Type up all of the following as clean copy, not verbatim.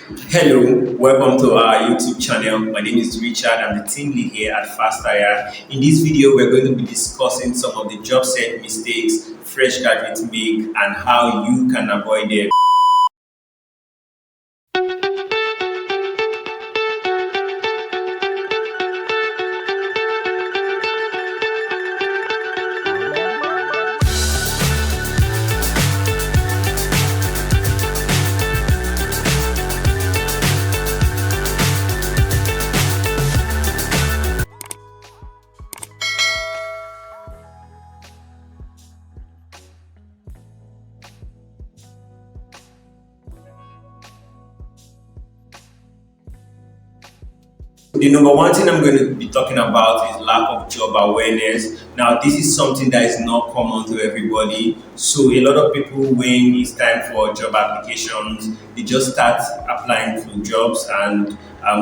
Hello, welcome to our YouTube channel. My name is Richard. I'm the team lead here at FastHire. In this video, we're going to be discussing some of the job search mistakes fresh graduates make and how you can avoid them. The number one thing I'm going to be talking about is lack of job awareness. Now, this is something that is not common to everybody. So, a lot of people, when it's time for job applications, they just start applying for jobs, and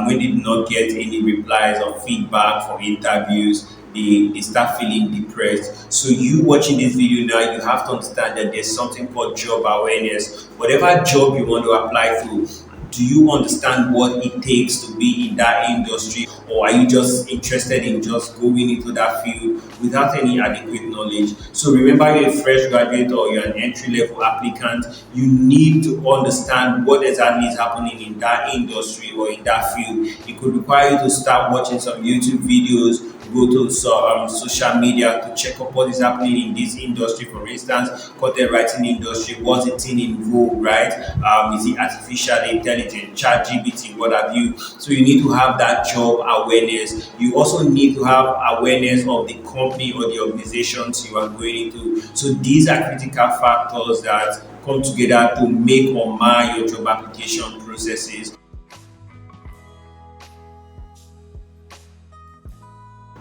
when they do not get any replies or feedback for interviews, they start feeling depressed. So, you watching this video now, you have to understand that there's something called job awareness. Whatever job you want to apply to, do you understand what it takes to be in that industry, or are you just interested in just going into that field without any adequate knowledge? So remember, you're a fresh graduate or you're an entry level applicant, you need to understand what exactly is happening in that industry or in that field. It could require you to start watching some YouTube videos, go to social media to check up what is happening in this industry. For instance, content writing industry, what's the thing in vogue, right? Is it artificial intelligence, chat GBT, what have you? So you need to have that job awareness. You also need to have awareness of the company or the organizations you are going into. So these are critical factors that come together to make or mar your job application processes.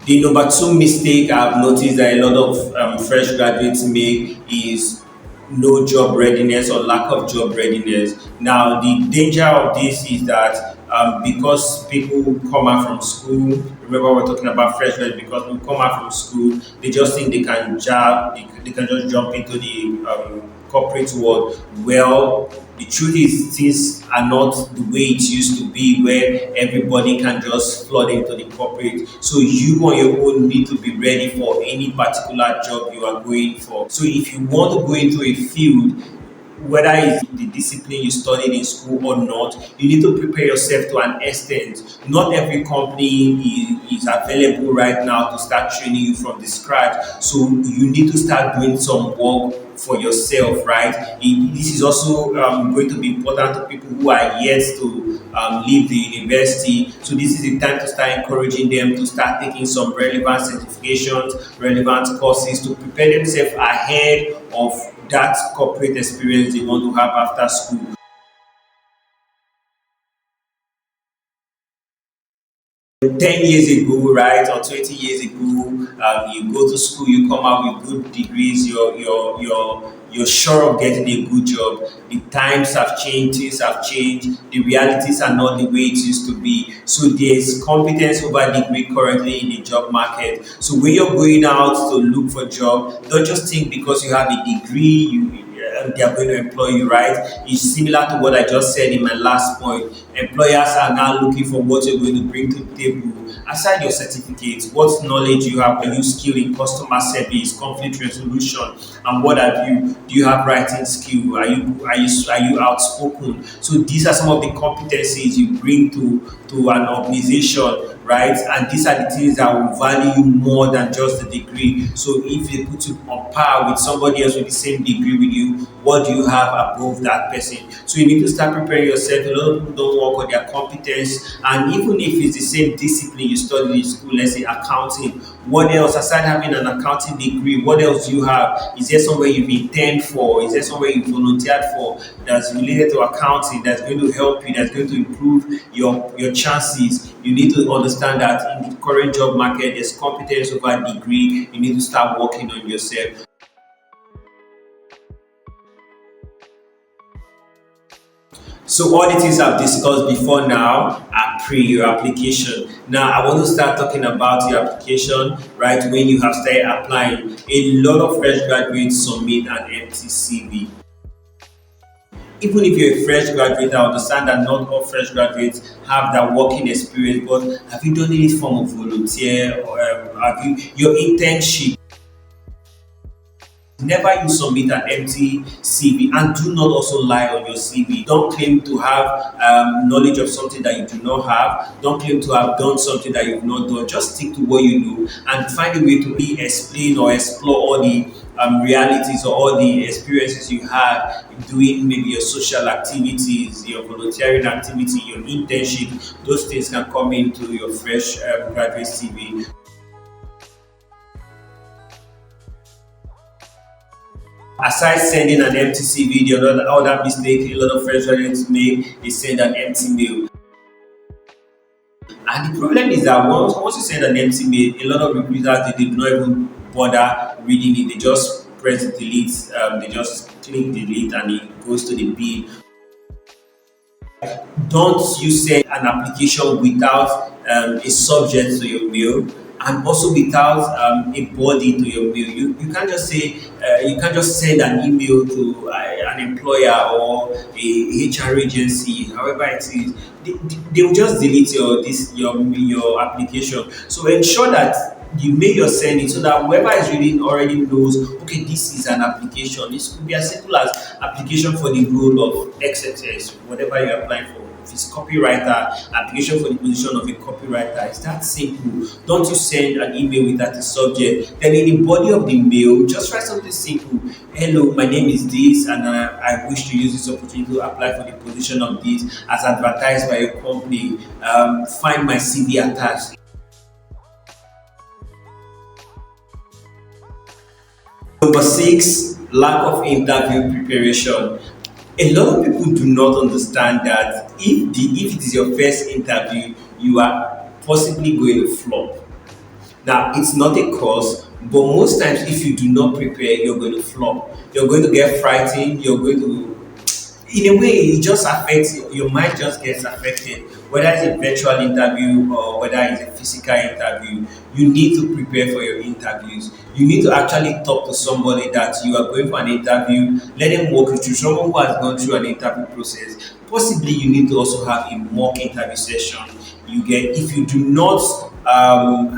The number two mistake I've noticed that a lot of fresh graduates make is no job readiness or lack of job readiness. Now, the danger of this is that because people come out from school, remember we're talking about fresh graduates, because people come out from school, they just think they can just jump into the corporate world. Well, the truth is things are not the way it used to be, where everybody can just flood into the corporate. So you on your own need to be ready for any particular job you are going for. So if you want to go into a field, whether it's the discipline you studied in school or not, you need to prepare yourself to an extent. Not every company is available right now to start training you from the scratch. So you need to start doing some work for yourself, right? This is also going to be important to people who are yet to leave the university. So this is the time to start encouraging them to start taking some relevant certifications, relevant courses to prepare themselves ahead of that corporate experience they want to have after school. 10 years ago, right, or 20 years ago, you go to school, you come out with good degrees, you're sure of getting a good job. The times have changed, things have changed, the realities are not the way it used to be. So there's competence over degree currently in the job market. So when you're going out to look for a job, don't just think because you have a degree, they are going to employ you, right? It's similar to what I just said in my last point. Employers are now looking for what you're going to bring to the table. Aside your certificates, what knowledge you have, are you skilled in customer service, conflict resolution, and what have you? Do you have writing skill? Are you outspoken? So these are some of the competencies you bring to an organization, right? And these are the things that will value you more than just the degree. So if they put you on par with somebody else with the same degree with you, what do you have above that person? So you need to start preparing yourself. A lot of people don't work on their competence, and even if it's the same discipline you studied in school, let's say accounting, what else aside having an accounting degree? What else do you have? Is there somewhere you've intended for? Is there somewhere you volunteered for that's related to accounting that's going to help you, that's going to improve your chances? You need to understand that in the current job market, there's competence over degree. You need to start working on yourself. So all the things I've discussed before now are pre your application. Now I want to start talking about your application, right? When you have started applying, a lot of fresh graduates submit an empty CV. Even if you're a fresh graduate, I understand that not all fresh graduates have that working experience, but have you done any form of volunteer or have you your internship? Never you submit an empty CV, and do not also lie on your CV. Don't claim to have knowledge of something that you do not have. Don't claim to have done something that you've not done. Just stick to what you know and find a way to really explain or explore all the realities or all the experiences you had doing maybe your social activities, your volunteering activity, your internship. Those things can come into your fresh graduate CV. Aside sending an empty CV, the other mistake a lot of fresh graduates make is send an empty mail. And the problem is that once you send an empty mail, a lot of recruiters they did not even bother reading it. They just press delete, they just click delete, and it goes to the bin. Don't you send an application without a subject to your mail and also without a body to your mail. You can't just say you can't just send an email to an employer or a HR agency, however it is. They will just delete your application. So ensure that the mail you're sending so that whoever is reading already knows, okay, this is an application. This could be as simple as application for the role of XXS, whatever you're applying for. If it's copywriter, application for the position of a copywriter, it's that simple. Don't you send an email without a subject. Then in the body of the mail, just write something simple. Hello, my name is this, and I wish to use this opportunity to apply for the position of this as advertised by your company. Find my CV attached. Number six, lack of interview preparation. A lot of people do not understand that if it is your first interview, you are possibly going to flop. Now, it's not a cause, but most times, if you do not prepare, you're going to flop. You're going to get frightened. You're going to, in a way, it just affects your mind, just gets affected. Whether it's a virtual interview or whether it's a physical interview, you need to prepare for your interviews. You need to actually talk to somebody that you are going for an interview, let them walk you through, someone who has gone through an interview process. Possibly, you need to also have a mock interview session. You get if you do not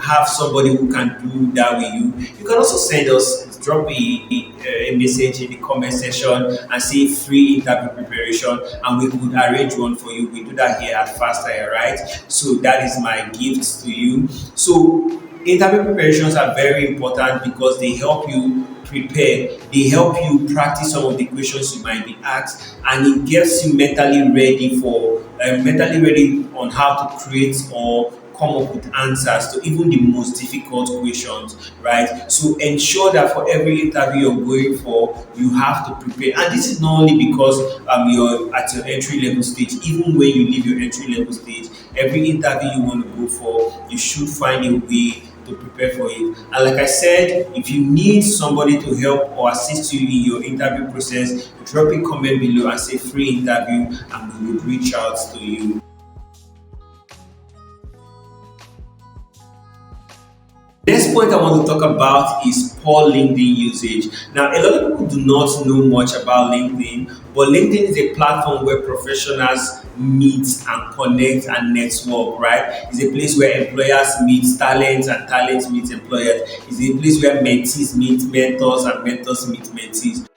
have somebody who can do that with you, you can also send us drop a message in the comment section and say free interview preparation, and we could arrange one for you. We do that here at Faster, right? So that is my gift to you. So interview preparations are very important because they help you prepare, they help you practice some of the questions you might be asked, and it gets you mentally ready on how to create or come up with answers to even the most difficult questions, right? So ensure that for every interview you're going for, you have to prepare. And this is not only because you're at your entry level stage, even when you leave your entry level stage, every interview you want to go for, you should find a way to prepare for it. And like I said, if you need somebody to help or assist you in your interview process, drop a comment below and say free interview, and we will reach out to you. Next point I want to talk about is poor LinkedIn usage. Now, a lot of people do not know much about LinkedIn, but LinkedIn is a platform where professionals meet and connect and network, right? It's a place where employers meet talents and talents meet employers. It's a place where mentees meet mentors and mentors meet mentees.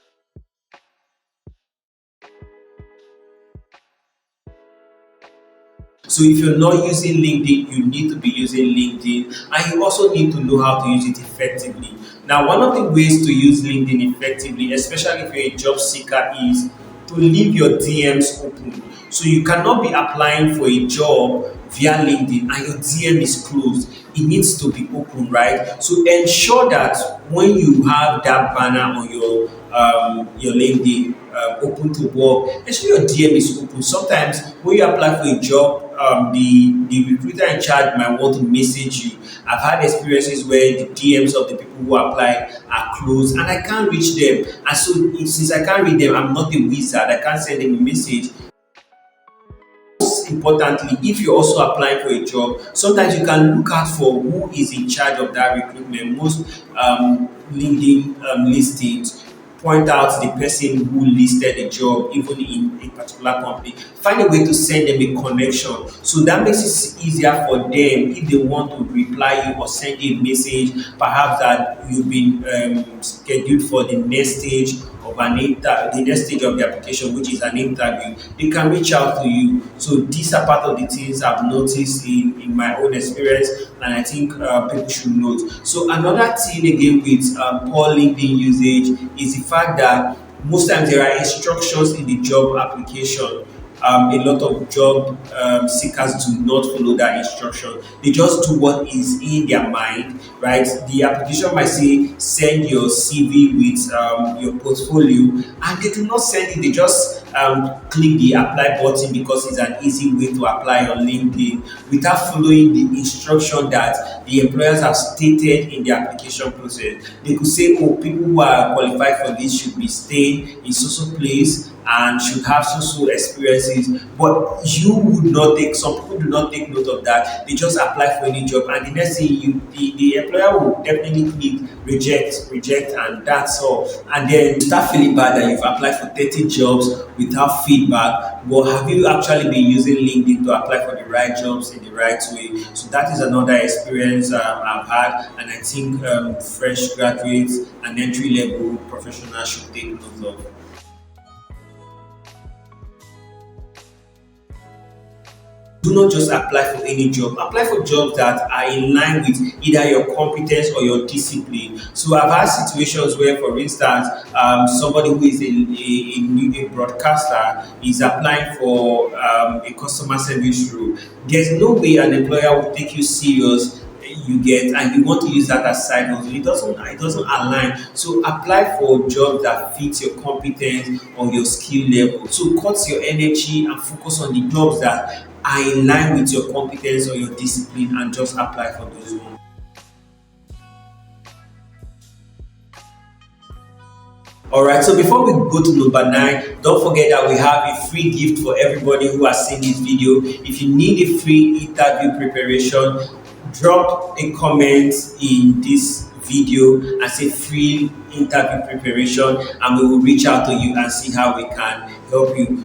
So if you're not using LinkedIn, you need to be using LinkedIn, and you also need to know how to use it effectively. Now, one of the ways to use LinkedIn effectively, especially if you're a job seeker, is to leave your DMs open. So you cannot be applying for a job via LinkedIn and your DM is closed. It needs to be open, right? So ensure that when you have that banner on your LinkedIn open to work, ensure your DM is open. Sometimes when you apply for a job, the recruiter in charge might want to message you. I've had experiences where the DMs of the people who apply are closed and I can't reach them. And so since I can't read them, I'm not a wizard. I can't send them a message. Most importantly, if you're also applying for a job, sometimes you can look out for who is in charge of that recruitment. Most LinkedIn listings point out the person who listed the job, even in a particular company. Find a way to send them a connection. So that makes it easier for them if they want to reply you or send you a message, perhaps that you've been scheduled for the next stage of the next stage of the application, which is an interview. They can reach out to you. So these are part of the things I've noticed in my own experience, and I think people should note. So another thing again with poor LinkedIn usage is the fact that most times there are instructions in the job application. A lot of job seekers do not follow that instruction. They just do what is in their mind, right? The application might say send your CV with your portfolio, and they do not send it. They just click the apply button because it's an easy way to apply on LinkedIn without following the instruction that the employers have stated in the application process. They could say, oh, people who are qualified for this should be staying in so place and should have so experiences. But you would not take, some people do not take note of that. They just apply for any job, and the next thing the employer will definitely click reject, and that's all. And then you start feeling bad that you've applied for 30 jobs without feedback. But have you actually been using LinkedIn to apply for the right jobs in the right way? So that is another experience I've had, and I think fresh graduates and entry level professionals should take note of. Do not just apply for any job. Apply for jobs that are in line with either your competence or your discipline. So I've had situations where, for instance, somebody who is a broadcaster is applying for a customer service role. There's no way an employer will take you serious, you get, and you want to use that as side hustle. It doesn't align. So apply for jobs that fit your competence or your skill level. So cut your energy and focus on the jobs that are in line with your competence or your discipline, and just apply for those ones. All right, so before we go to number 9, don't forget that we have a free gift for everybody who has seen this video. If you need a free interview preparation, drop a comment in this video and say free interview preparation, and we will reach out to you and see how we can help you.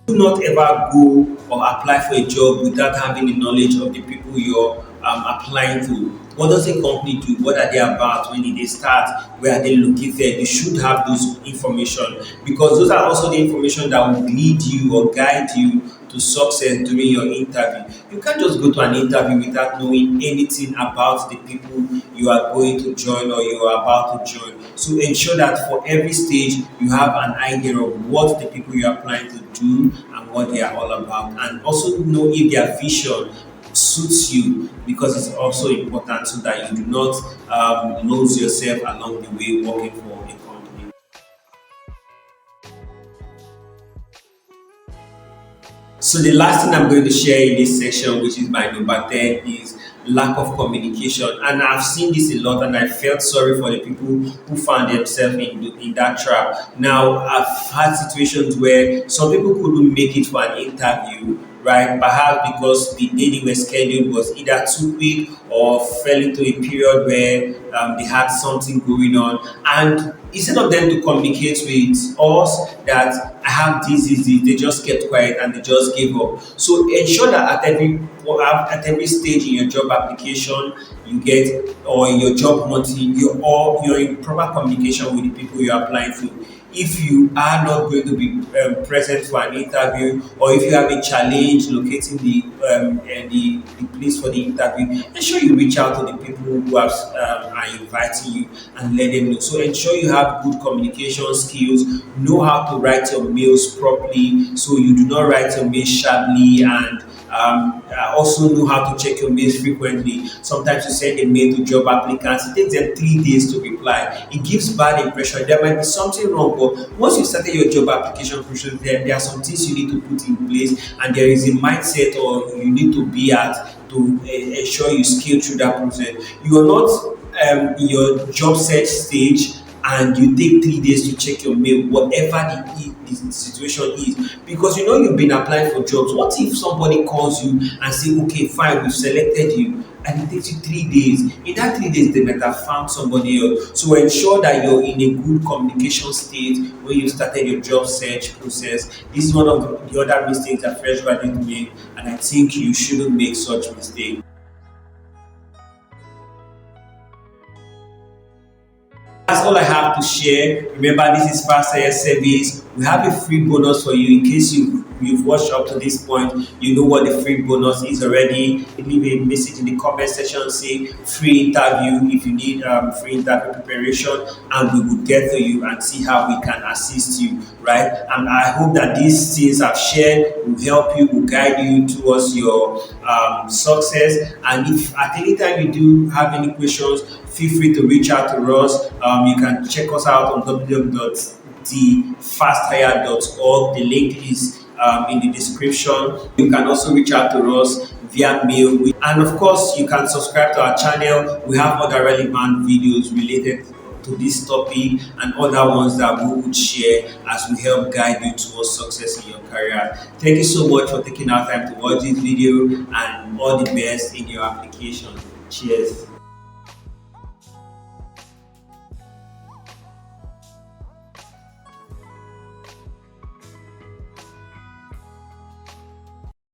Do not ever go or apply for a job without having the knowledge of the people you're applying to. What does a company do? What are they about? When did they start? Where are they located? You should have those information, because those are also the information that will lead you or guide you to success during your interview. You can't just go to an interview without knowing anything about the people you are going to join or you are about to join. So ensure that for every stage you have an idea of what the people you are applying to do and what they are all about, and also know if their vision suits you, because it's also important so that you do not lose yourself along the way working for a company. So the last thing I'm going to share in this section, which is my number 10, is lack of communication. And I've seen this a lot, and I felt sorry for the people who found themselves in that trap. Now, I've had situations where some people couldn't make it for an interview, right? Perhaps because the day they were scheduled was either too quick or fell into a period where they had something going on. And instead of them to communicate with us that I have this, they just kept quiet and they just gave up. So ensure that at every stage in your job application, you get, or in your job hunting, you're in proper communication with the people you're applying to. If you are not going to be present for an interview, or if you have a challenge locating the place for the interview, ensure you reach out to the people who are inviting you and let them know. So ensure you have good communication skills, know how to write your mails properly, so you do not write your mails sharply, and also know how to check your mails frequently. Sometimes you send a mail to job applicants, it takes them 3 days to reply. It gives bad impression. There might be something wrong, but once you started your job application process, there are some things you need to put in place, and there is a mindset or you need to be at to ensure you scale through that process. You are not in your job search stage and you take 3 days to check your mail, whatever the situation is, because you've been applying for jobs. What if somebody calls you and say, okay, fine, we've selected you, and it takes you 3 days. In that 3 days, they might have found somebody else. So ensure that you're in a good communication state when you started your job search process. This is one of the other mistakes that fresh graduates make, and I think you shouldn't make such mistake. That's all I have to share. Remember, this is Fast Air Service. We have a free bonus for you in case you've watched up to this point. You know what the free bonus is already. Leave a message in the comment section, say free interview if you need free interview preparation, and we will get to you and see how we can assist you, right? And I hope that these things I've shared will help you, will guide you towards your success. And if at any time you do have any questions, feel free to reach out to us. You can check us out on www.thefasthire.org. The link is in the description. You can also reach out to us via mail. And of course, you can subscribe to our channel. We have other relevant videos related to this topic and other ones that we would share as we help guide you towards success in your career. Thank you so much for taking our time to watch this video, and all the best in your application. Cheers.